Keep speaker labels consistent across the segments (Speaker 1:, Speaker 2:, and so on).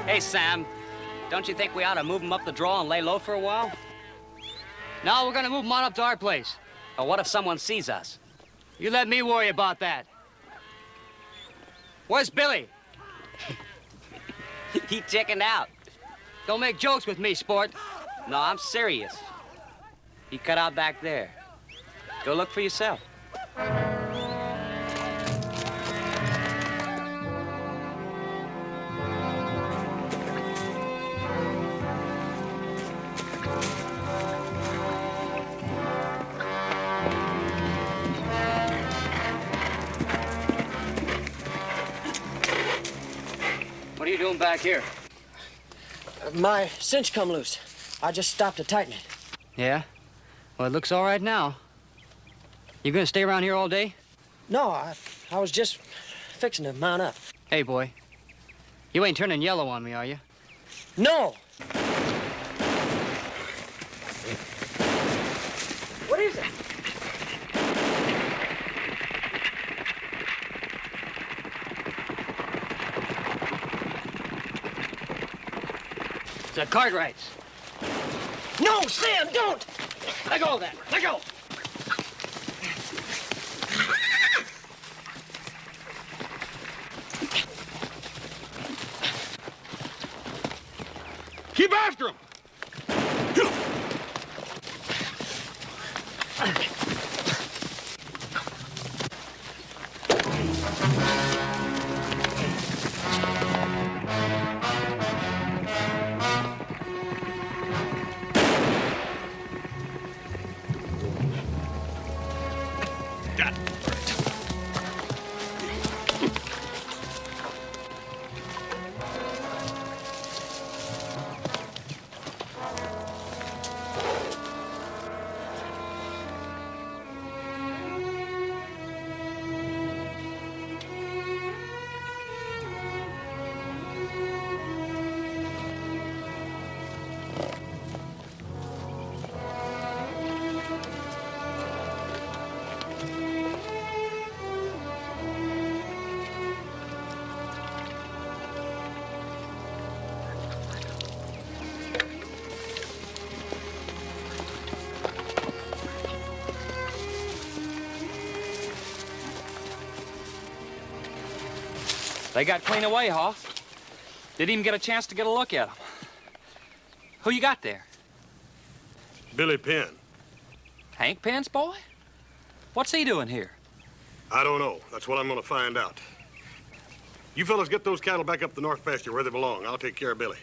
Speaker 1: Hey, Sam, don't you think we ought to move him up the draw and lay low for a while? No, we're gonna move him on up to our place. Or what if someone sees us? You let me worry about that. Where's Billy? He chickened out. Don't make jokes with me, sport. No, I'm serious. He cut out back there. Go look for yourself. What are you doing back here?
Speaker 2: My cinch come loose. I just stopped to tighten it.
Speaker 1: Yeah? Well, it looks all right now. You gonna stay around here all day?
Speaker 2: No, I was just fixing to mount up.
Speaker 1: Hey, boy. You ain't turning yellow on me, are you?
Speaker 2: No! What is it?
Speaker 1: It's the Cartwrights.
Speaker 2: No, Sam, don't!
Speaker 1: Let go of that. Let go.
Speaker 3: Keep after him!
Speaker 4: They got clean away, huh? Didn't even get a chance to get a look at them. Who you got there?
Speaker 3: Billy Penn.
Speaker 4: Hank Penn's boy? What's he doing here?
Speaker 3: I don't know. That's what I'm gonna find out. You fellas get those cattle back up the north pasture where they belong. I'll take care of Billy.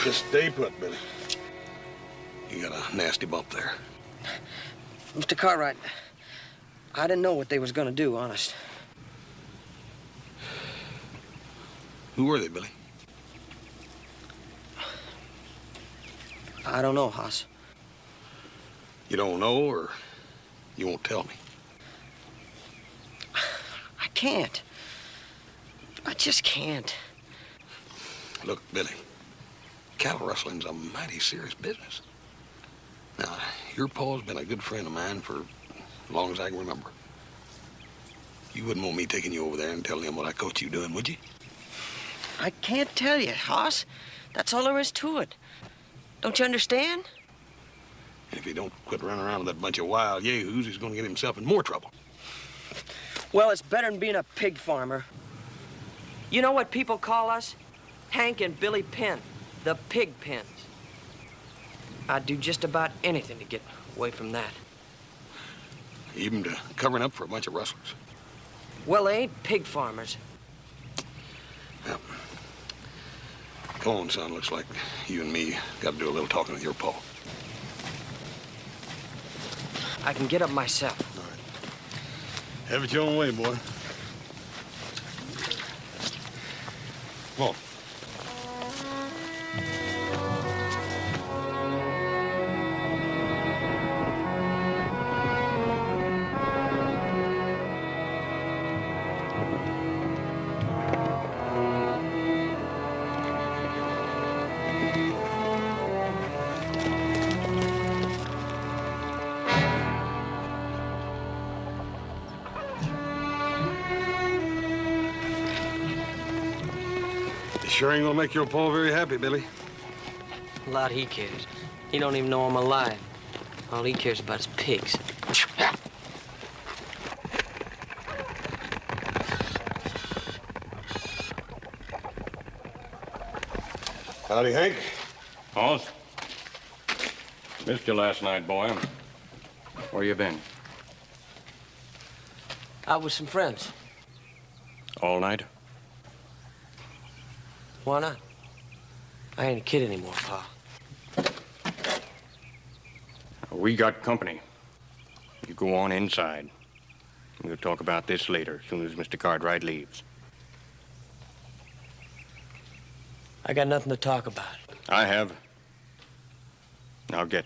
Speaker 3: Just stay put, Billy. You got a nasty bump there.
Speaker 2: Mr. Cartwright, I didn't know what they was gonna do, honest.
Speaker 3: Who were they, Billy?
Speaker 2: I don't know, Hoss.
Speaker 3: You don't know, or you won't tell me?
Speaker 2: I can't. I just can't.
Speaker 3: Look, Billy, cattle rustling's a mighty serious business. Now, your pa's been a good friend of mine for as long as I can remember. You wouldn't want me taking you over there and telling him what I caught you doing, would you?
Speaker 2: I can't tell you, Hoss. That's all there is to it. Don't you understand?
Speaker 3: If he don't quit running around with that bunch of wild yahoos, he's gonna get himself in more trouble.
Speaker 2: Well, it's better than being a pig farmer. You know what people call us? Hank and Billy Penn, the pig pens. I'd do just about anything to get away from that.
Speaker 3: Even to covering up for a bunch of rustlers.
Speaker 2: Well, they ain't pig farmers.
Speaker 3: Yeah. Come on, son. Looks like you and me got to do a little talking with your pa.
Speaker 2: I can get up myself.
Speaker 3: All right. Have it your own way, boy. Come on. Sure ain't gonna make your pa very happy, Billy.
Speaker 2: A lot he cares. He don't even know I'm alive. All he cares about is pigs.
Speaker 3: Howdy, Hank.
Speaker 5: Hoss? Missed you last night, boy. Where you been?
Speaker 2: Out with some friends.
Speaker 5: All night?
Speaker 2: Why not? I ain't a kid anymore, Pa.
Speaker 5: We got company. You go on inside. We'll talk about this later, as soon as Mr. Cartwright leaves.
Speaker 2: I got nothing to talk about.
Speaker 5: I have. Now get.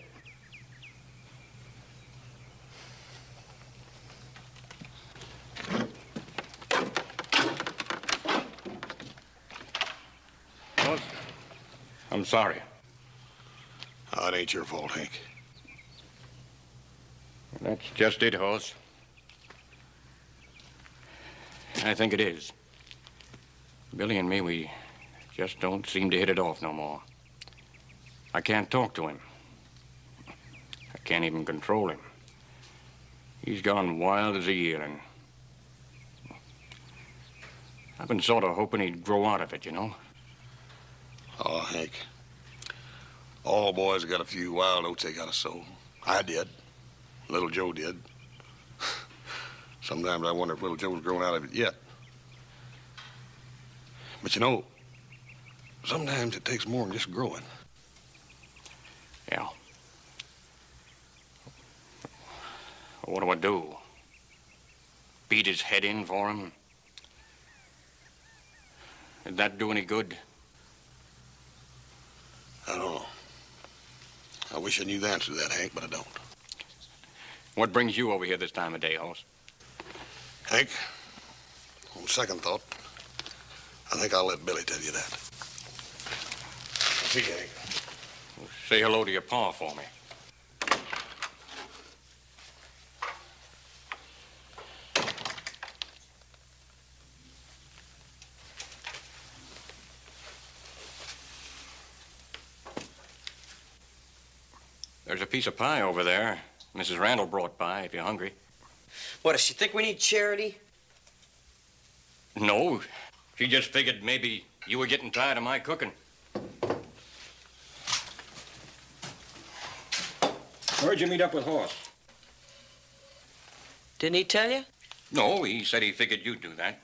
Speaker 5: Hoss, I'm sorry.
Speaker 3: Oh, it ain't your fault, Hank.
Speaker 5: That's just it, Hoss. I think it is. Billy and me, we just don't seem to hit it off no more. I can't talk to him. I can't even control him. He's gone wild as a yearling. I've been sort of hoping he'd grow out of it, you know?
Speaker 3: Oh, Hank. All boys got a few wild oats they gotta sow. I did. Little Joe did. Sometimes I wonder if little Joe's grown out of it yet. But you know, sometimes it takes more than just growing.
Speaker 5: Yeah. What do I do? Beat his head in for him? Did that do any good?
Speaker 3: I don't know. I wish I knew the answer to that, Hank, but I don't.
Speaker 5: What brings you over here this time of day, Hoss?
Speaker 3: Hank, on second thought, I think I'll let Billy tell you that. See you, Hank.
Speaker 5: Well, say hello to your pa for me. There's a piece of pie over there. Mrs. Randall brought by, if you're hungry.
Speaker 2: What, does she think we need charity?
Speaker 5: No. She just figured maybe you were getting tired of my cooking. Where'd you meet up with Hoss?
Speaker 2: Didn't he tell you?
Speaker 5: No, he said he figured you'd do that.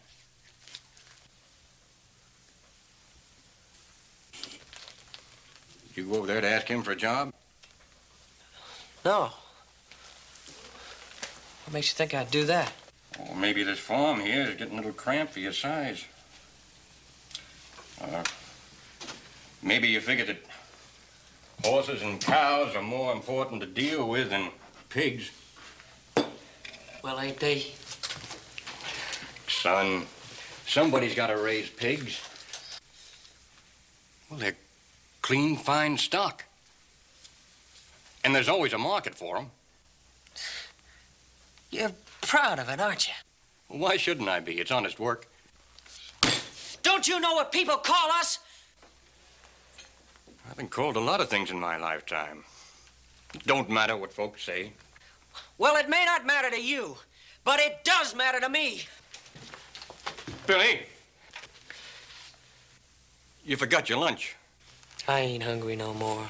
Speaker 5: Did you go over there to ask him for a job?
Speaker 2: No. What makes you think I'd do that?
Speaker 5: Oh, maybe this farm here is getting a little cramped for your size. Maybe you figured that horses and cows are more important to deal with than pigs.
Speaker 2: Well, ain't they?
Speaker 5: Son, somebody's got to raise pigs. Well, they're clean, fine stock. And there's always a market for them.
Speaker 2: You're proud of it, aren't you?
Speaker 5: Well, why shouldn't I be? It's honest work.
Speaker 2: Don't you know what people call us?
Speaker 5: I've been called a lot of things in my lifetime. It don't matter what folks say.
Speaker 2: Well, it may not matter to you, but it does matter to me.
Speaker 5: Billy, you forgot your lunch.
Speaker 2: I ain't hungry no more.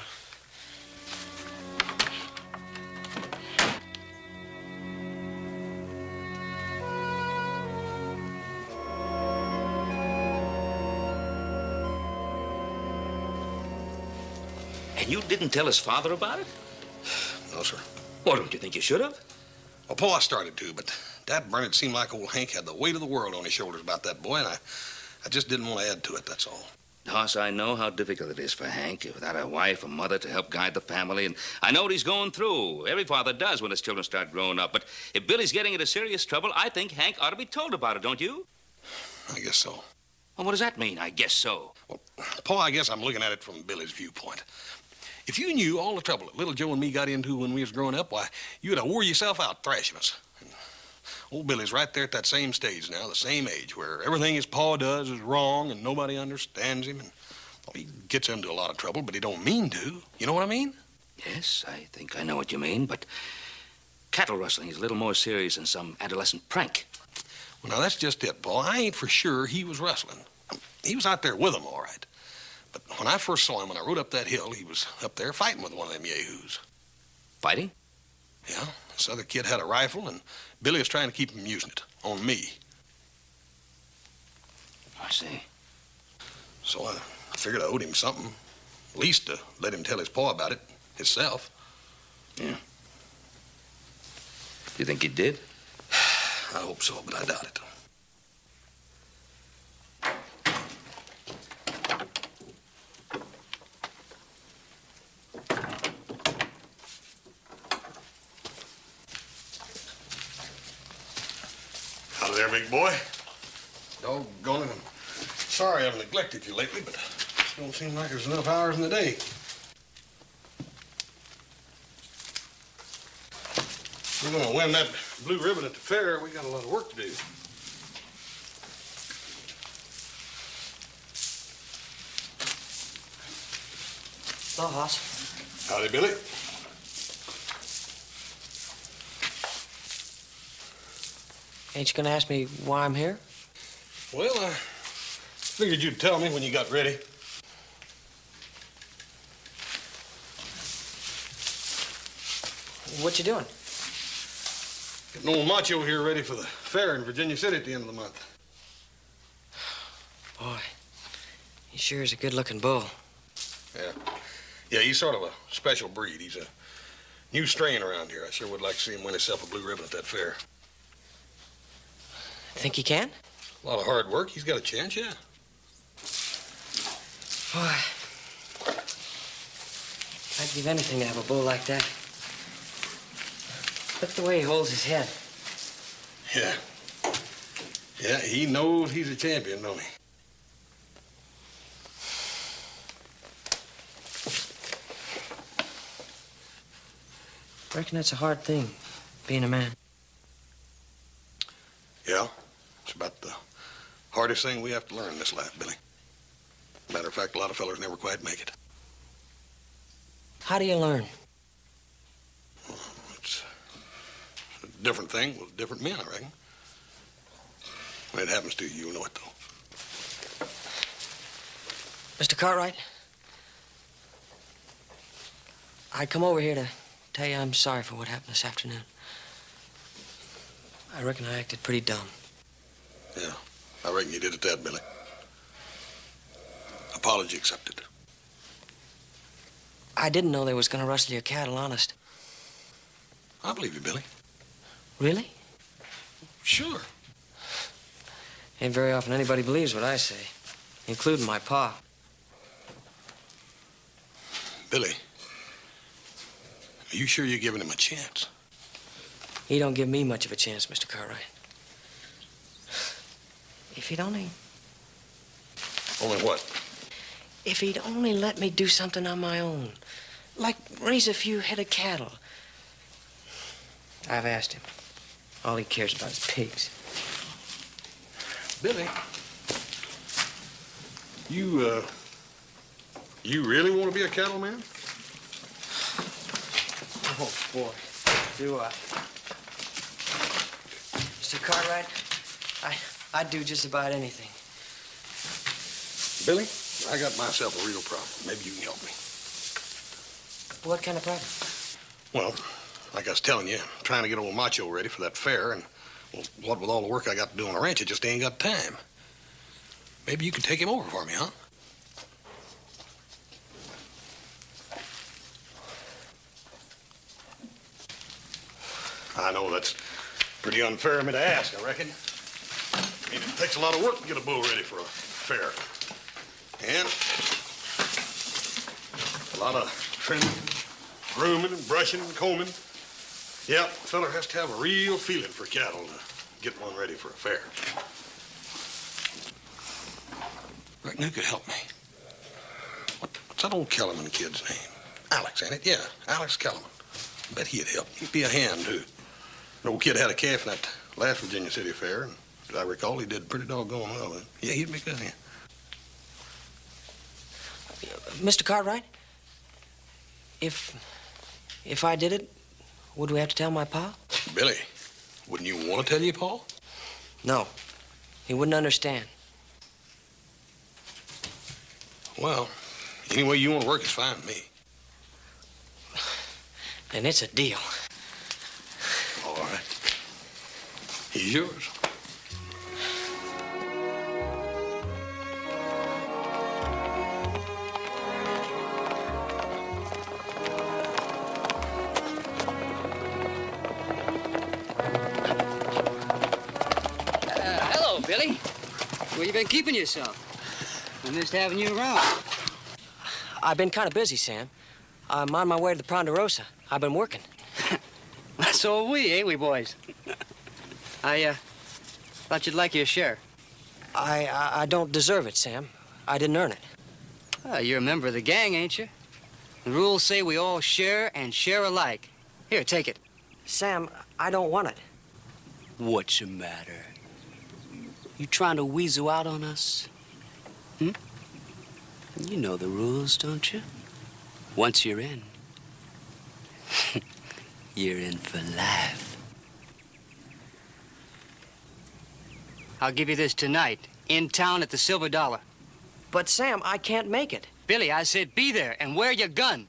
Speaker 6: And you didn't tell his father about it?
Speaker 3: No, sir.
Speaker 6: Well, don't you think you should have?
Speaker 3: Well, Pa started to, but Dad Burnett, it seemed like old Hank had the weight of the world on his shoulders about that boy, and I just didn't want to add to it, that's all.
Speaker 6: Hoss, I know how difficult it is for Hank without a wife, a mother to help guide the family, and I know what he's going through. Every father does when his children start growing up. But if Billy's getting into serious trouble, I think Hank ought to be told about it, don't you?
Speaker 3: I guess so.
Speaker 6: Well, what does that mean, I guess so?
Speaker 3: Well, Pa, I guess I'm looking at it from Billy's viewpoint. If you knew all the trouble that little Joe and me got into when we was growing up, why, you'd have wore yourself out thrashing us. And old Billy's right there at that same stage now, the same age, where everything his pa does is wrong and nobody understands him. And well, he gets into a lot of trouble, but he don't mean to. You know what I mean?
Speaker 6: Yes, I think I know what you mean, but cattle rustling is a little more serious than some adolescent prank.
Speaker 3: Well, now, that's just it, Paul. I ain't for sure he was rustling. He was out there with them, all right. But when I first saw him, when I rode up that hill, he was up there fighting with one of them yahoos.
Speaker 6: Fighting?
Speaker 3: Yeah, this other kid had a rifle, and Billy was trying to keep him using it on me.
Speaker 6: I see.
Speaker 3: So I figured I owed him something, at least to let him tell his pa about it himself.
Speaker 6: Yeah. Do you think he did?
Speaker 3: I hope so, but I doubt it. Howdy there, big boy. Doggone it. I'm sorry I've neglected you lately, but it don't seem like there's enough hours in the day. We're gonna win that blue ribbon at the fair. We got a lot of work to do.
Speaker 2: Hello, Hoss.
Speaker 3: Howdy, Billy.
Speaker 2: Ain't you gonna ask me why I'm here?
Speaker 3: Well, I figured you'd tell me when you got ready.
Speaker 2: What you doing?
Speaker 3: Getting old Macho here ready for the fair in Virginia City at the end of the month.
Speaker 2: Boy, he sure is a good-looking bull.
Speaker 3: Yeah, he's sort of a special breed. He's a new strain around here. I sure would like to see him win himself a blue ribbon at that fair.
Speaker 2: Think he can?
Speaker 3: A lot of hard work. He's got a chance, yeah.
Speaker 2: Boy, I'd give anything to have a bull like that. Look at the way he holds his head.
Speaker 3: Yeah. Yeah, he knows he's a champion, don't he?
Speaker 2: I reckon that's a hard thing, being a man.
Speaker 3: Yeah. It's about the hardest thing we have to learn in this life, Billy. Matter of fact, a lot of fellas never quite make it.
Speaker 2: How do you learn?
Speaker 3: It's a different thing with different men, I reckon. When it happens to you, you'll know it, though.
Speaker 2: Mr. Cartwright, I come over here to tell you I'm sorry for what happened this afternoon. I reckon I acted pretty dumb.
Speaker 3: Yeah, I reckon you did at that, Billy. Apology accepted.
Speaker 2: I didn't know they was gonna rustle your cattle, honest.
Speaker 3: I believe you, Billy.
Speaker 2: Really?
Speaker 3: Sure.
Speaker 2: Ain't very often anybody believes what I say, including my pa.
Speaker 3: Billy, are you sure you're giving him a chance?
Speaker 2: He don't give me much of a chance, Mr. Cartwright. If he'd only...
Speaker 3: Only what?
Speaker 2: If he'd only let me do something on my own. Like raise a few head of cattle. I've asked him. All he cares about is pigs.
Speaker 3: Billy, you You really want to be a cattleman?
Speaker 2: Oh, boy, do I. Mr. Cartwright, I'd do just about anything.
Speaker 3: Billy, I got myself a real problem. Maybe you can help me.
Speaker 2: What kind of problem?
Speaker 3: Well, like I was telling you, I'm trying to get old Macho ready for that fair, and, well, what with all the work I got to do on the ranch, I just ain't got time. Maybe you could take him over for me, huh? I know that's pretty unfair of me to ask, I reckon. I mean, it takes a lot of work to get a bull ready for a fair. And a lot of trimming, grooming, and brushing, and combing. Yeah, a fella has to have a real feeling for cattle to get one ready for a fair. Reckon who could help me? What's that old Kellerman kid's name? Alex, ain't it? Yeah, Alex Kellerman. I bet he'd help. He'd be a hand, too. The old kid had a calf in that last Virginia City Fair, and as I recall, he did pretty doggone well. Yeah, he'd be good, yeah.
Speaker 2: Mr. Cartwright, if I did it, would we have to tell my pa?
Speaker 3: Billy, wouldn't you want to tell your pa?
Speaker 2: No, he wouldn't understand.
Speaker 3: Well, any way you want to work is fine with me.
Speaker 2: Then it's a deal.
Speaker 3: All right. He's yours.
Speaker 1: Hello, Billy. Where you been keeping yourself? I missed having you around.
Speaker 2: I've been kind of busy, Sam. I'm on my way to the Ponderosa. I've been working.
Speaker 1: So are we, ain't we, boys? I thought you'd like your share.
Speaker 2: I don't deserve it, Sam. I didn't earn it.
Speaker 1: You're a member of the gang, ain't you? The rules say we all share and share alike. Here, take it.
Speaker 2: Sam, I don't want it.
Speaker 1: What's the matter? You trying to weasel out on us? Hmm? You know the rules, don't you? Once you're in, you're in for life. I'll give you this tonight, in town at the Silver Dollar.
Speaker 2: But, Sam, I can't make it.
Speaker 1: Billy, I said be there and wear your gun.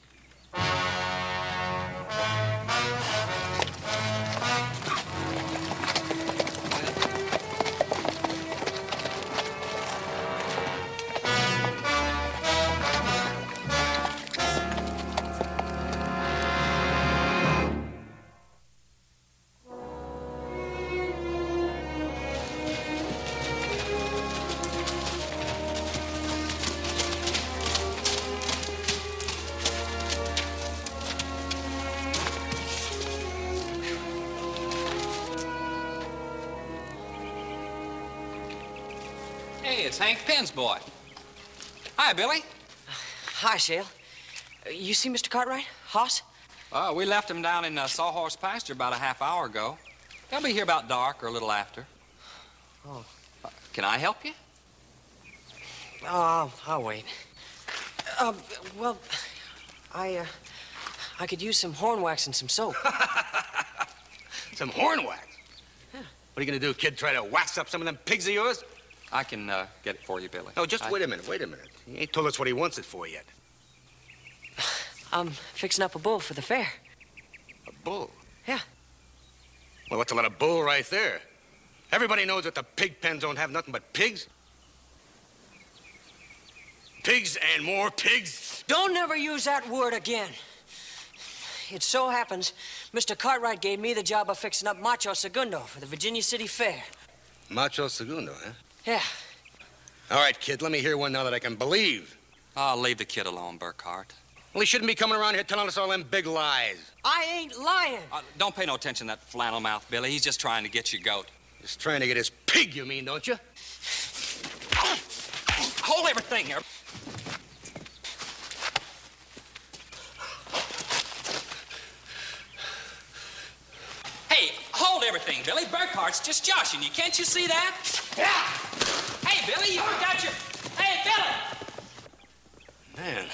Speaker 4: Hey, it's Hank Penn's boy. Hi, Billy.
Speaker 2: Hi, Shale. You see Mr. Cartwright? Hoss?
Speaker 4: We left him down in Sawhorse pasture about a half hour ago. He'll be here about dark or a little after.
Speaker 2: Oh.
Speaker 4: Can I help you?
Speaker 2: Oh, I'll wait. Well, I could use some horn wax and some soap.
Speaker 7: Some horn wax?
Speaker 2: Yeah.
Speaker 7: What are you gonna do, kid? Try to wax up some of them pigs of yours?
Speaker 4: I can get it for you, Billy.
Speaker 7: No, just wait a minute, wait a minute. He ain't told us what he wants it for yet.
Speaker 2: I'm fixing up a bull for the fair.
Speaker 7: A bull?
Speaker 2: Yeah.
Speaker 7: Well, that's a lot of bull right there. Everybody knows that the pig pens don't have nothing but pigs. Pigs and more pigs.
Speaker 2: Don't never use that word again. It so happens Mr. Cartwright gave me the job of fixing up Macho Segundo for the Virginia City Fair.
Speaker 7: Macho Segundo, huh?
Speaker 2: Yeah.
Speaker 7: All right, kid, let me hear one now that I can believe.
Speaker 4: I'll leave the kid alone, Burkhart.
Speaker 7: Well, he shouldn't be coming around here telling us all them big lies.
Speaker 2: I ain't lying.
Speaker 4: Don't pay no attention to that flannel mouth, Billy. He's just trying to get your goat.
Speaker 7: He's trying to get his pig, you mean, don't you?
Speaker 4: Hold everything here. Hey, hold everything, Billy. Burkhart's just joshing you. Can't you see that? Yeah. Hey, Billy, you forgot your... Hey, Billy!
Speaker 7: Man,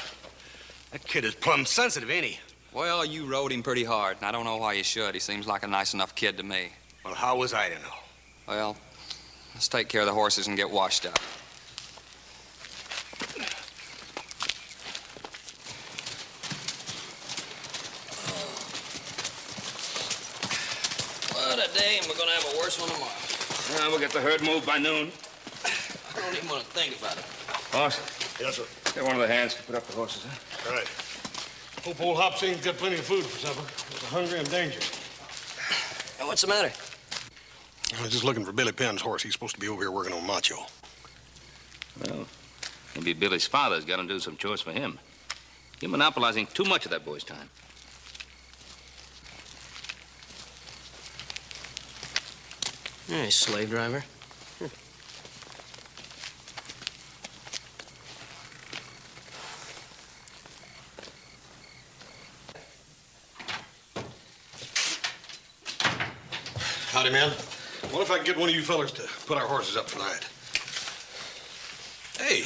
Speaker 7: Kid is plumb sensitive, ain't he?
Speaker 4: Well, you rode him pretty hard, and I don't know why you should. He seems like a nice enough kid to me.
Speaker 7: Well, how was I to know?
Speaker 4: Well, let's take care of the horses and get washed up.
Speaker 6: What a day, and we're gonna have a worse one tomorrow. Yeah, we'll get the herd moved by noon.
Speaker 2: I don't even want to think about it.
Speaker 6: Boss,
Speaker 7: Yes, sir.
Speaker 6: get one of the hands to put up the horses, huh?
Speaker 7: All right. Hope old Hopsing's got plenty of food for supper. He's hungry and dangerous.
Speaker 2: Hey, what's the matter?
Speaker 3: I was just looking for Billy Penn's horse. He's supposed to be over here working on Macho.
Speaker 6: Well, maybe Billy's father's got to do some chores for him. You're monopolizing too much of that boy's time.
Speaker 2: Hey, slave driver.
Speaker 3: Howdy, man. What if I could get one of you fellas to put our horses up tonight? Hey,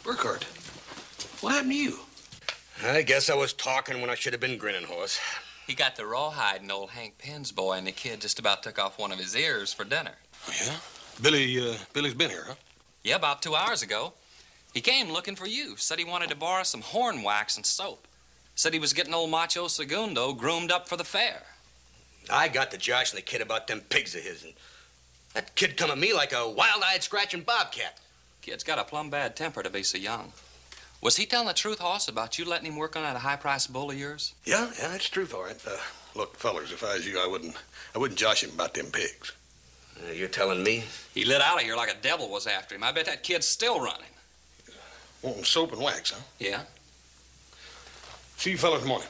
Speaker 3: Burkhart, what happened to you?
Speaker 7: I guess I was talking when I should have been grinning, horse.
Speaker 4: He got the rawhide old Hank Penn's boy, and the kid just about took off one of his ears for dinner.
Speaker 3: Oh, yeah? Billy's been here, huh?
Speaker 4: Yeah, about 2 hours ago. He came looking for you. Said he wanted to borrow some horn wax and soap. Said he was getting old Macho Segundo groomed up for the fair.
Speaker 7: I got to joshing the kid about them pigs of his, and that kid come at me like a wild-eyed scratching bobcat.
Speaker 4: Kid's got a plumb bad temper to be so young. Was he telling the truth, Hoss, about you letting him work on that high-priced bull of yours?
Speaker 3: Yeah, it's truth, all right. Look, fellers, if I was you, I wouldn't josh him about them pigs.
Speaker 7: You're telling me?
Speaker 4: He lit out of here like a devil was after him. I bet that kid's still running.
Speaker 3: Wanting soap and wax, huh?
Speaker 4: Yeah?
Speaker 3: See you fellas in the morning.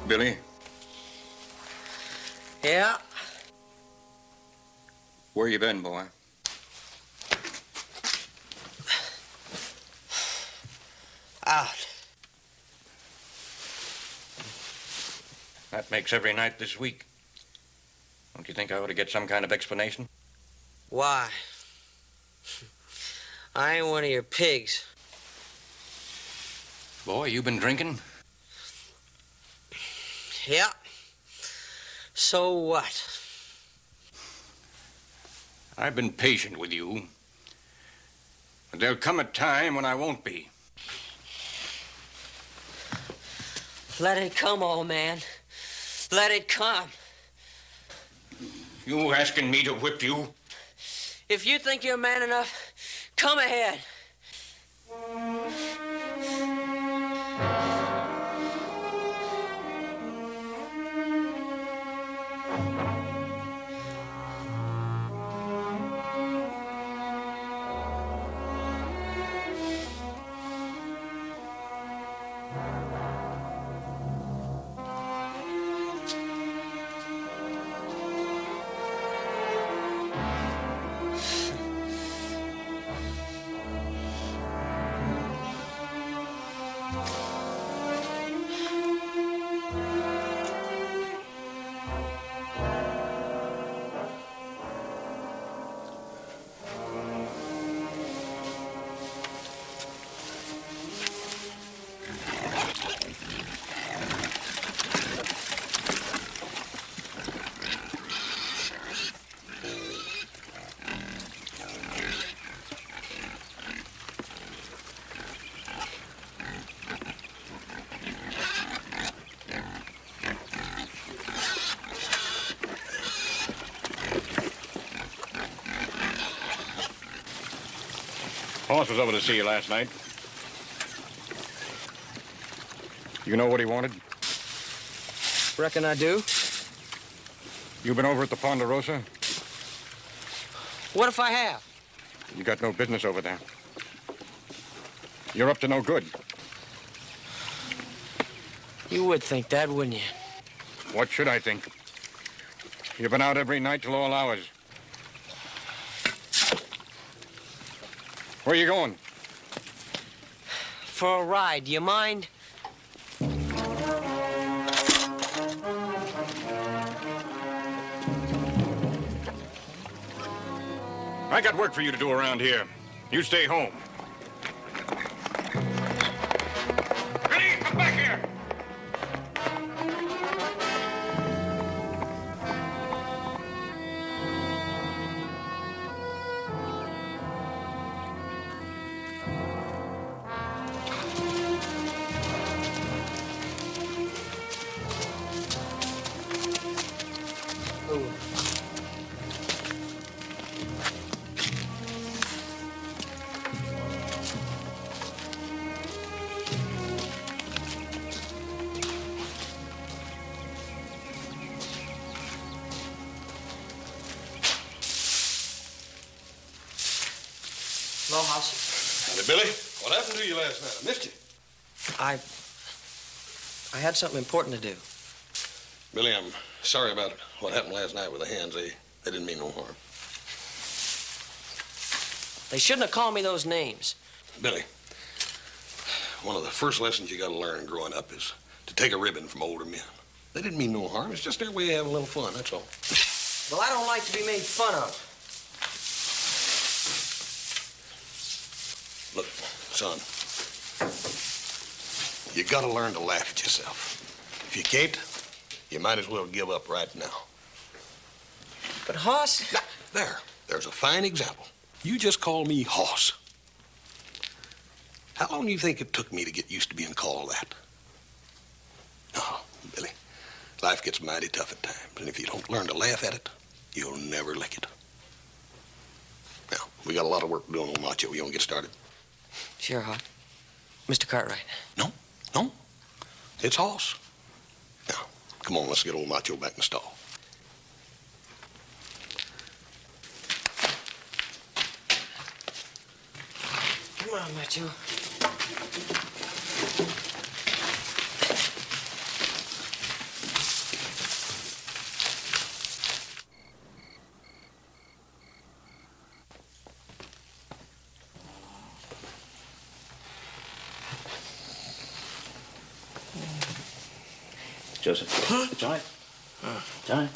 Speaker 5: Billy,
Speaker 2: Yeah?
Speaker 5: where you been, boy?
Speaker 2: Out.
Speaker 5: That makes every night this week. Don't you think I ought to get some kind of explanation?
Speaker 2: Why? I ain't one of your pigs.
Speaker 5: Boy, you been drinking?
Speaker 2: Yeah. So what?
Speaker 5: I've been patient with you. But there'll come a time when I won't be.
Speaker 2: Let it come, old man. Let it come.
Speaker 5: You asking me to whip you?
Speaker 2: If you think you're man enough, come ahead.
Speaker 5: Hoss was over to see you last night. You know what he wanted?
Speaker 2: Reckon I do.
Speaker 5: You been over at the Ponderosa?
Speaker 2: What if I have?
Speaker 5: You got no business over there. You're up to no good.
Speaker 2: You would think that, wouldn't you?
Speaker 5: What should I think? You've been out every night till all hours. Where are you going?
Speaker 2: For a ride, do you mind?
Speaker 5: I got work for you to do around here. You stay home. Billy, come back here!
Speaker 2: Hello, House.
Speaker 3: Howdy, Billy. What happened to you last night? I missed you.
Speaker 2: I had something important to do.
Speaker 3: Billy, I'm sorry about what happened last night with the hands. They didn't mean no harm.
Speaker 2: They shouldn't have called me those names.
Speaker 3: Billy, one of the first lessons you got to learn growing up is to take a ribbon from older men. They didn't mean no harm. It's just their way of having a little fun, that's all.
Speaker 2: Well, I don't like to be made fun of.
Speaker 3: Look, son, you got to learn to laugh at yourself. If you can't, you might as well give up right now.
Speaker 2: But, Hoss...
Speaker 3: Now, there's a fine example. You just call me Hoss. How long do you think it took me to get used to being called that? Oh, Billy, life gets mighty tough at times, and if you don't learn to laugh at it, you'll never lick it. Now, we got a lot of work to do on old Macho. You want to get started?
Speaker 2: Sure, Hoss. Mr. Cartwright.
Speaker 3: No. It's Hoss. Now, come on, let's get old Macho back in the stall.
Speaker 2: Come on, Macho.
Speaker 6: Joseph, it's all right. It's all right.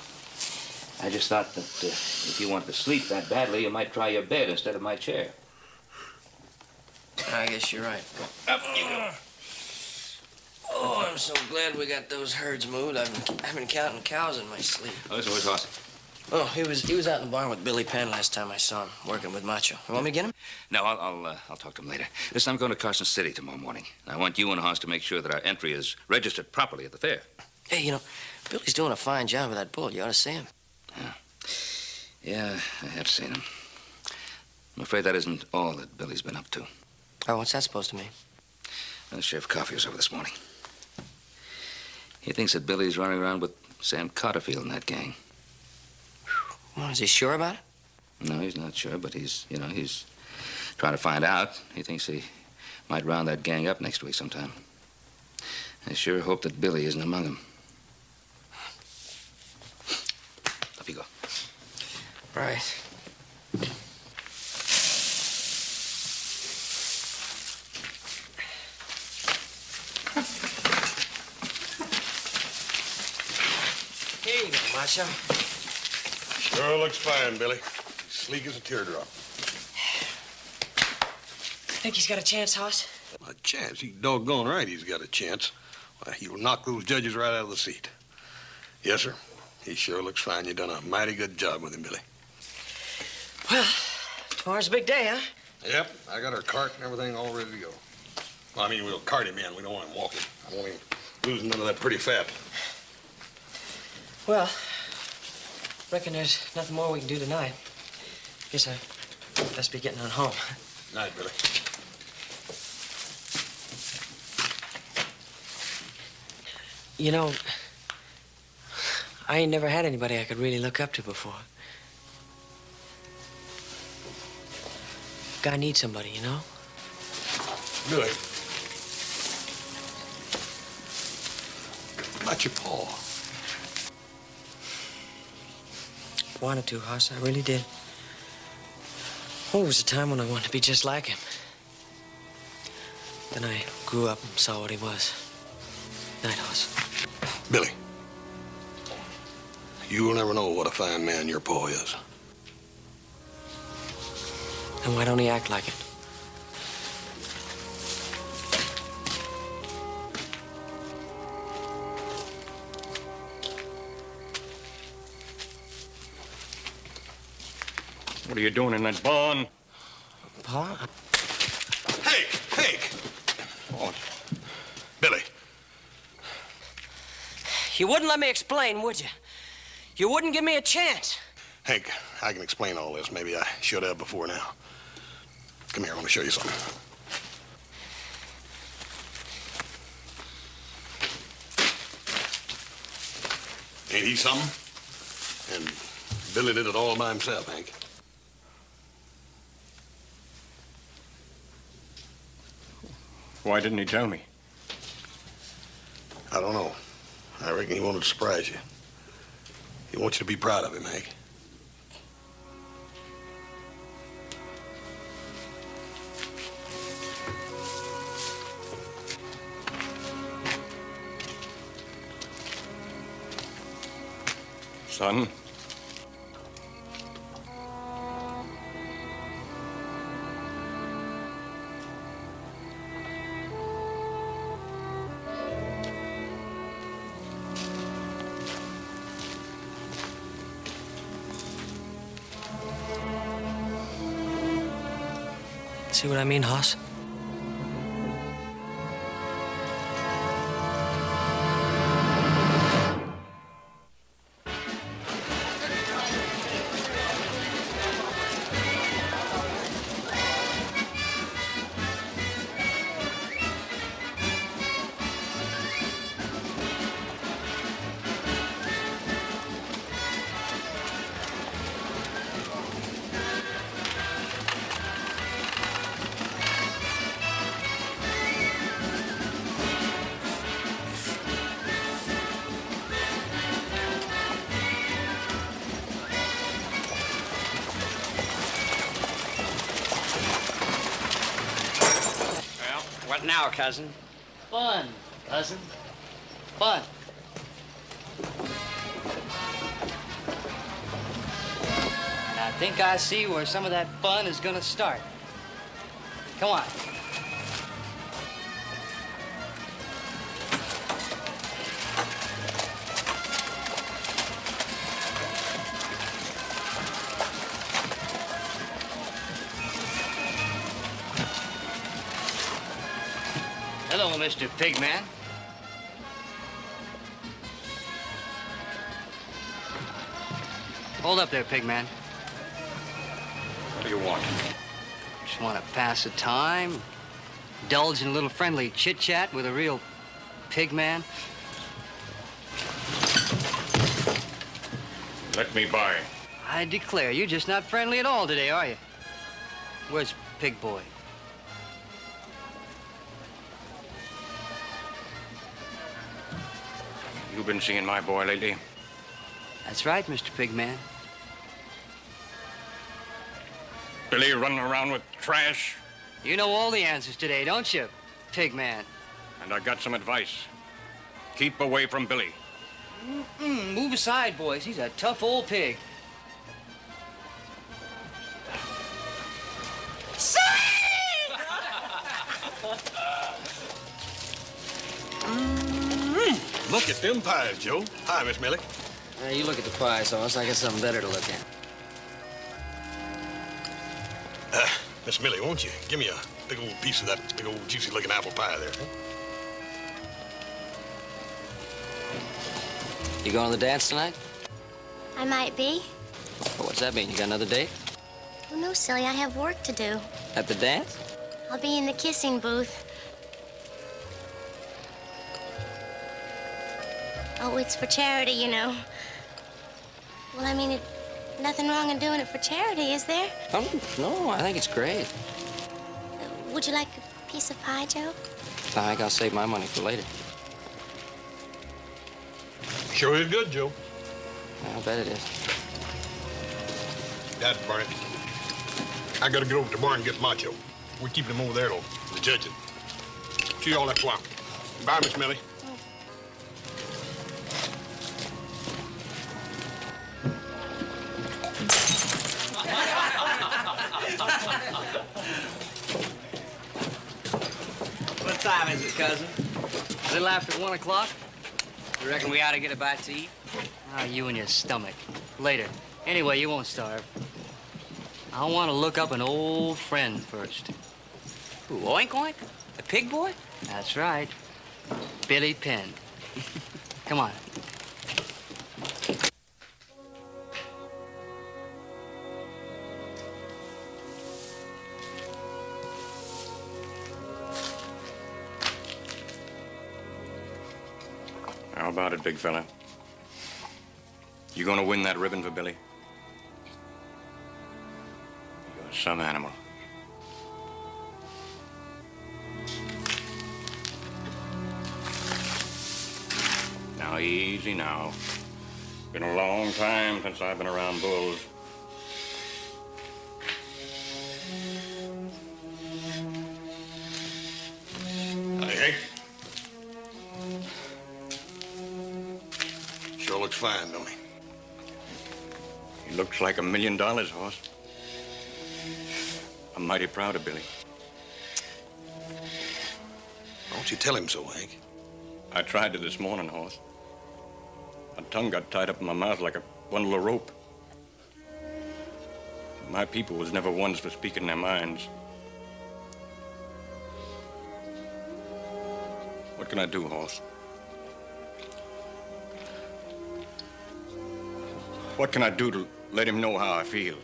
Speaker 6: I just thought that if you wanted to sleep that badly, you might try your bed instead of my chair.
Speaker 2: I guess you're right.
Speaker 6: Up you go.
Speaker 2: Oh, I'm so glad we got those herds moved. I've been counting cows in my sleep.
Speaker 6: Oh, this is Hoss.
Speaker 2: Oh, he was out in the barn with Billy Penn last time I saw him, working with Macho. You want me to get him?
Speaker 6: No, I'll talk to him later. Listen, I'm going to Carson City tomorrow morning. I want you and Hoss to make sure that our entry is registered properly at the fair.
Speaker 2: Hey, you know, Billy's doing a fine job with that bull. You ought to see him.
Speaker 6: Yeah, I have seen him. I'm afraid that isn't all that Billy's been up to.
Speaker 2: Oh, what's that supposed to mean?
Speaker 6: The Sheriff Coffey was over this morning. He thinks that Billy's running around with Sam Cotterfield in that gang.
Speaker 2: Well, is he sure about it?
Speaker 6: No, he's not sure, but he's trying to find out. He thinks he might round that gang up next week sometime. I sure hope that Billy isn't among them. Up you go.
Speaker 2: Right. Here you go, Macho.
Speaker 3: Sure looks fine, Billy. Sleek as a teardrop.
Speaker 2: Think he's got a chance, Hoss?
Speaker 3: A chance? He's doggone right he's got a chance. Why, he'll knock those judges right out of the seat. Yes, sir. He sure looks fine. You done a mighty good job with him, Billy.
Speaker 2: Well, tomorrow's a big day, huh?
Speaker 3: Yep, I got our cart and everything all ready to go. Well, I mean, we'll cart him in. We don't want him walking. I don't want him losing none of that pretty fat.
Speaker 2: Well, reckon there's nothing more we can do tonight. Guess I best be getting on home.
Speaker 3: Night, Billy.
Speaker 2: You know, I ain't never had anybody I could really look up to before. Guy needs somebody, you know?
Speaker 3: Billy. About your paw.
Speaker 2: Wanted to, Hoss. I really did. Oh, it was a time when I wanted to be just like him. Then I grew up and saw what he was. Night, Hoss.
Speaker 3: Billy. You'll never know what a fine man your paw is.
Speaker 2: And why don't he act like it?
Speaker 5: What are you doing in that barn?
Speaker 2: Pa?
Speaker 3: Hank!
Speaker 5: What?
Speaker 3: Billy.
Speaker 2: You wouldn't let me explain, would you? You wouldn't give me a chance.
Speaker 3: Hank, I can explain all this. Maybe I should have before now. Come here, I want to show you something. Ain't he something? And Billy did it all by himself, Hank.
Speaker 5: Why didn't he tell me?
Speaker 3: I don't know. I reckon he wanted to surprise you. He wants you to be proud of him, Hank.
Speaker 5: Son?
Speaker 2: See what I mean, Hoss?
Speaker 1: What now, cousin? Fun, cousin. Fun. And I think I see where some of that fun is gonna start. Come on. Hello, Mr. Pigman. Hold up there, Pigman.
Speaker 5: What do you want?
Speaker 1: Just want to pass the time, indulge in a little friendly chit-chat with a real pigman.
Speaker 5: Let me by.
Speaker 1: I declare, you're just not friendly at all today, are you? Where's Pig Boy?
Speaker 5: You been seeing my boy lately?
Speaker 1: That's right, Mr. Pigman.
Speaker 5: Billy running around with trash?
Speaker 1: You know all the answers today, don't you, Pigman?
Speaker 5: And I got some advice. Keep away from Billy.
Speaker 1: Move aside, boys. He's a tough old pig.
Speaker 3: Look at them pies, Joe. Hi, Miss Millie.
Speaker 2: You look at the pies, Hoss. I got something better to look at.
Speaker 3: Miss Millie, won't you give me a big old piece of that big old juicy-looking apple pie there? Huh?
Speaker 2: You going to the dance tonight?
Speaker 8: I might be.
Speaker 2: Well, what's that mean? You got another date?
Speaker 8: Oh, no, silly. I have work to do.
Speaker 2: At the dance?
Speaker 8: I'll be in the kissing booth. Oh, it's for charity, you know. Well, I mean, nothing wrong in doing it for charity, is there?
Speaker 2: No, I think it's great.
Speaker 8: Would you like a piece of pie, Joe?
Speaker 2: I think I'll save my money for later.
Speaker 3: Sure is good, Joe.
Speaker 2: I'll bet it is.
Speaker 3: Dad, Barney, I gotta get over to the barn and get Macho. We're keeping him over there, though, the judging. See y'all after a while. Bye, Miss Millie.
Speaker 1: What time is it, cousin? A little after 1 o'clock. You reckon we ought to get a bite to eat? Ah, you and your stomach. Later. Anyway, you won't starve. I want to look up an old friend first.
Speaker 2: Who, Oink Oink? The pig boy?
Speaker 1: That's right. Billy Penn. Come on.
Speaker 5: How about it, big fella? You gonna win that ribbon for Billy? You're some animal. Now, easy now. Been a long time since I've been around bulls.
Speaker 3: Hey, Hank. Sure looks fine, don't he?
Speaker 5: He looks like $1 million, Hoss. I'm mighty proud of Billy.
Speaker 3: Why don't you tell him so, Hank?
Speaker 5: I tried to this morning, Hoss. My tongue got tied up in my mouth like a bundle of rope. My people was never ones for speaking their minds. What can I do, Hoss? What can I do to let him know how I feel?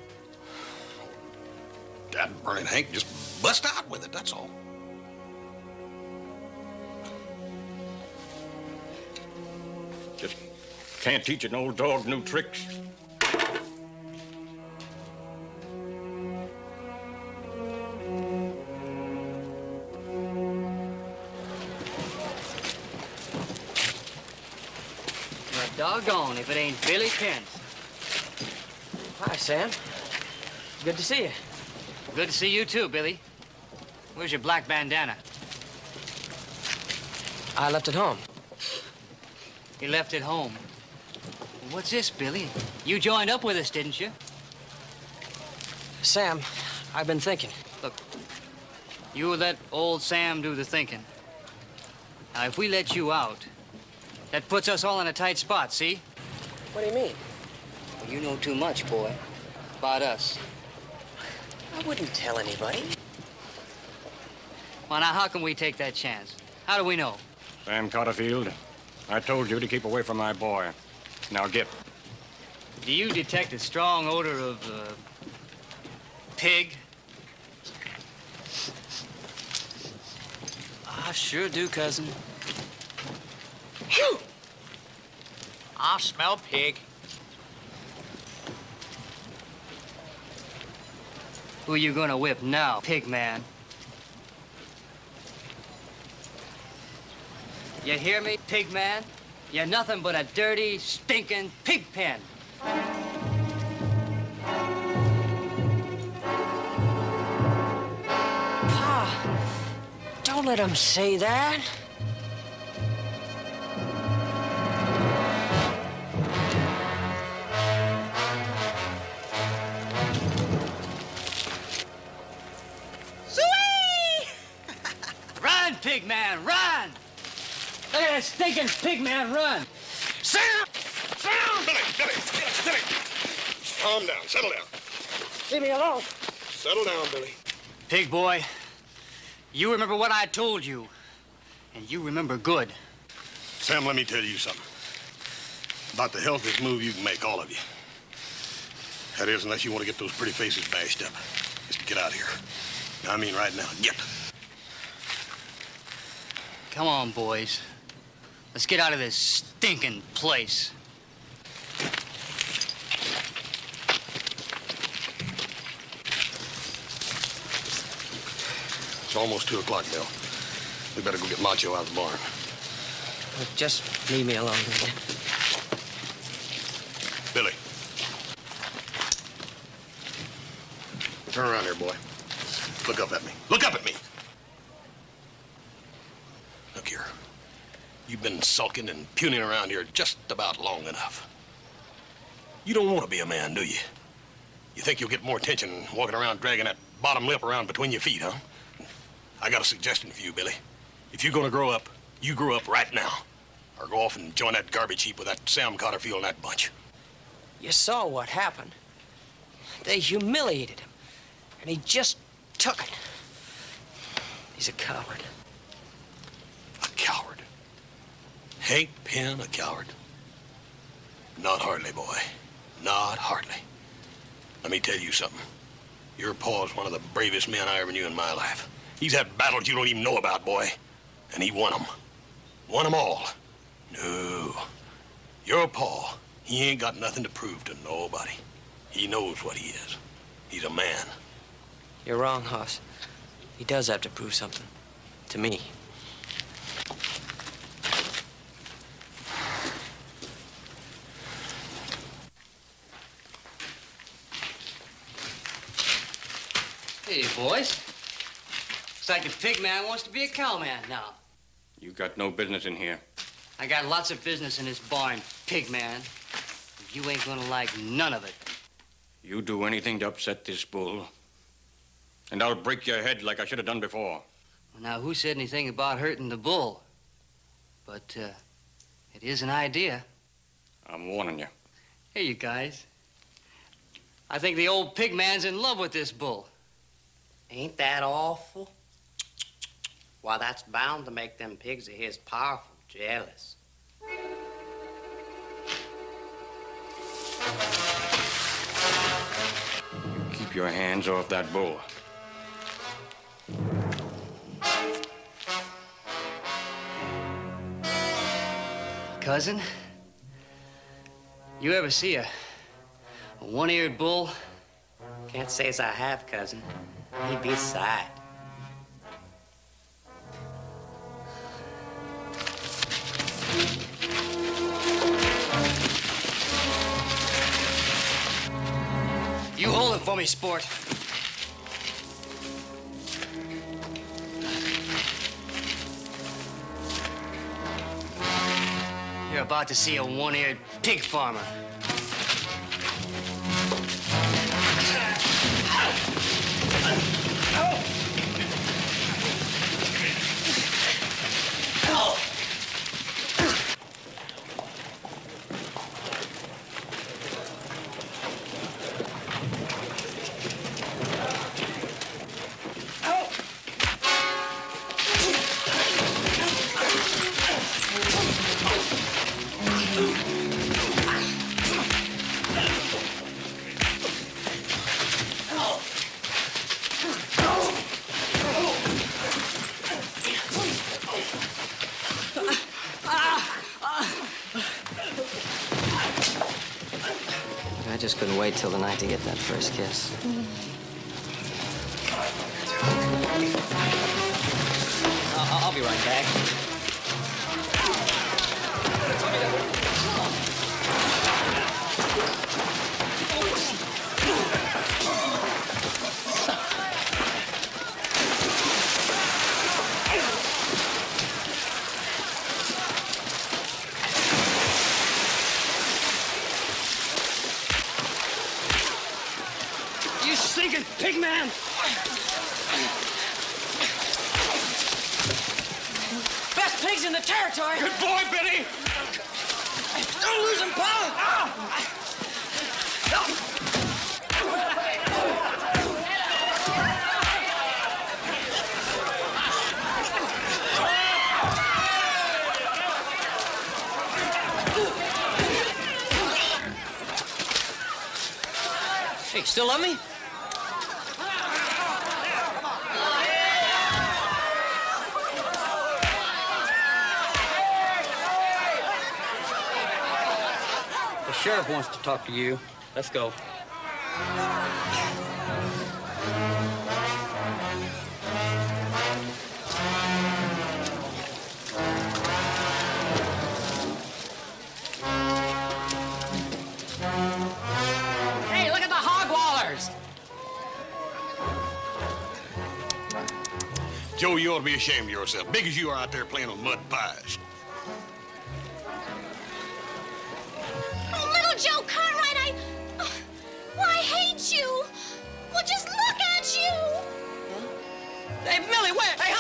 Speaker 3: Dad burning, Hank, just bust out with it, that's all.
Speaker 5: Just can't teach an old dog new tricks.
Speaker 1: You're doggone if it ain't Billy Penn.
Speaker 2: Hi, Sam. Good to see you.
Speaker 1: Good to see you too, Billy. Where's your black bandana?
Speaker 2: I left it home.
Speaker 1: You left it home. What's this, Billy? You joined up with us, didn't you?
Speaker 2: Sam, I've been thinking.
Speaker 1: Look, you let old Sam do the thinking. Now, if we let you out, that puts us all in a tight spot, see?
Speaker 2: What do you mean?
Speaker 1: Well, you know too much, boy, about us.
Speaker 2: I wouldn't tell anybody.
Speaker 1: Well, now, how can we take that chance? How do we know?
Speaker 5: Sam Cotterfield, I told you to keep away from my boy. Now get.
Speaker 1: Do you detect a strong odor of, pig?
Speaker 2: I sure do, cousin.
Speaker 9: Phew! I smell pig.
Speaker 1: Who you gonna whip now, pig man? You hear me, pig man? You're nothing but a dirty, stinking pig pen.
Speaker 2: Pa, don't let him say that.
Speaker 1: Run, pig man, run! Look at that stinking pig man run!
Speaker 3: Sam! Sam! Billy! Calm down, settle down.
Speaker 2: Leave me alone.
Speaker 3: Settle down, Billy.
Speaker 1: Pig boy, you remember what I told you, and you remember good.
Speaker 3: Sam, let me tell you something. About the healthiest move you can make, all of you. That is, unless you want to get those pretty faces bashed up. Just to get out of here. I mean right now. Get.
Speaker 1: Come on, boys. Let's get out of this stinking place.
Speaker 3: It's almost 2 o'clock, Bill. We better go get Macho out of the barn.
Speaker 2: Just leave me alone, will you?
Speaker 3: Billy. Turn around here, boy. Look up at me. Look up at me! Look here. You've been sulking and puning around here just about long enough. You don't want to be a man, do you? You think you'll get more attention walking around dragging that bottom lip around between your feet, huh? I got a suggestion for you, Billy. If you're gonna grow up, you grow up right now. Or go off and join that garbage heap with that Sam Cotterfield and that bunch.
Speaker 2: You saw what happened. They humiliated him, and he just took it. He's a coward.
Speaker 3: A coward? Hank Penn, a coward? Not hardly, boy. Not hardly. Let me tell you something. Your pa's one of the bravest men I ever knew in my life. He's had battles you don't even know about, boy. And he won them. Won them all. No. Your pa, he ain't got nothing to prove to nobody. He knows what he is. He's a man.
Speaker 2: You're wrong, Hoss. He does have to prove something. To me.
Speaker 1: Hey, boys. Looks like the pig man wants to be a cowman now.
Speaker 5: You got no business in here.
Speaker 1: I got lots of business in this barn, pig man. You ain't gonna like none of it.
Speaker 5: You do anything to upset this bull, and I'll break your head like I should have done before.
Speaker 1: Well, now, who said anything about hurting the bull? But, it is an idea.
Speaker 5: I'm warning you.
Speaker 1: Hey, you guys. I think the old pig man's in love with this bull.
Speaker 9: Ain't that awful? Why, that's bound to make them pigs of his powerful jealous.
Speaker 5: You keep your hands off that bull.
Speaker 1: Cousin, you ever see a one-eared bull?
Speaker 9: Can't say as I have, cousin. He'd be a sight.
Speaker 1: You hold it for me, sport. You're about to see a one-eared pig farmer.
Speaker 2: I just couldn't wait till the night to get that first kiss.
Speaker 1: I'll be right back. You stinking pig man!
Speaker 2: Best pigs in the territory!
Speaker 5: Good boy, Billy!
Speaker 2: Don't lose him, pal!
Speaker 1: Hey, still love me?
Speaker 2: sheriff wants to talk to you. Let's go.
Speaker 1: Hey, look at the hog wallers!
Speaker 3: Joe, you ought to be ashamed of yourself. Big as you are out there playing with mud pies.
Speaker 8: Oh, little Joe Cartwright, I hate you. Well, just look at you.
Speaker 2: Hey, Millie, wait! Hey,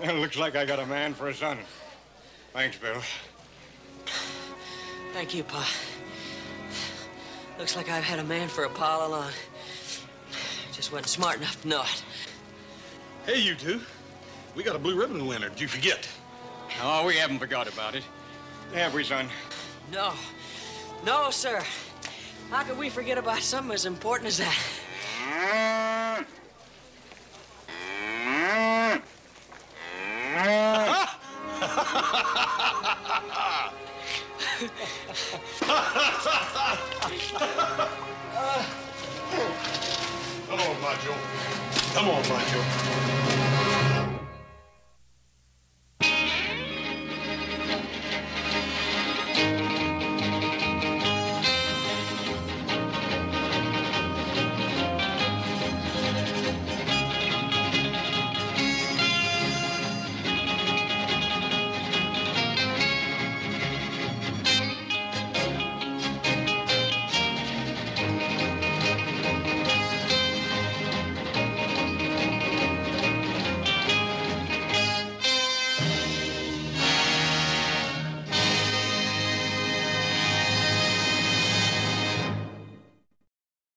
Speaker 5: Well, looks like I got a man for a son. Thanks, Bill.
Speaker 2: Thank you, Pa. Looks like I've had a man for a pile along. Just wasn't smart enough to know it.
Speaker 3: Hey, you two. We got a blue ribbon winner. Did you forget?
Speaker 5: Oh, we haven't forgot about it. Have we, son?
Speaker 2: No. No, sir. How could we forget about something as important as that?
Speaker 3: Come on, Macho. Come on, Macho.